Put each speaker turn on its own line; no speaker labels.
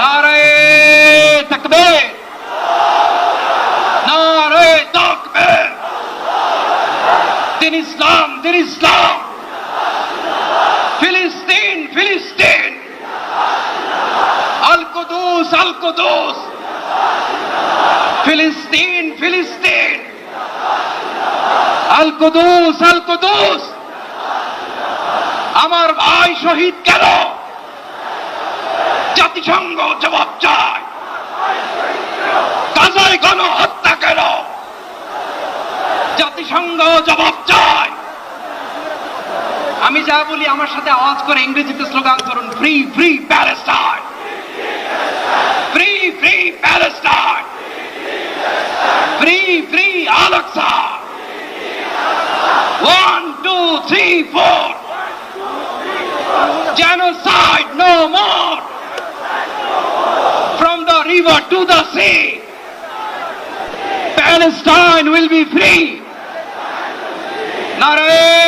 নারে তাকবীর, নারে তাকবীর। দিন ইসলাম, দিন ইসলাম। ফিলিস্তিন, ফিলিস্তিন। আল কুদুস, আল কুদুস। ফিলিস্তিন, ফিলিস্তিন। আল কুদুস, আল কুদুস। আমার ভাই শহীদ কেন? জাতিসংঘ জবাব চায়। গাজায় গণহত্যা কেন? জাতিসংঘ জবাব চায়। আমি যা বলি আমার সাথে আওয়াজ করে ইংরেজিতে স্লোগান করুন, free free Palestine, free free Palestine, free free Al Aqsa. 1 2 3 4, genocide no more, from the river to the sea, Palestine will be free. Nare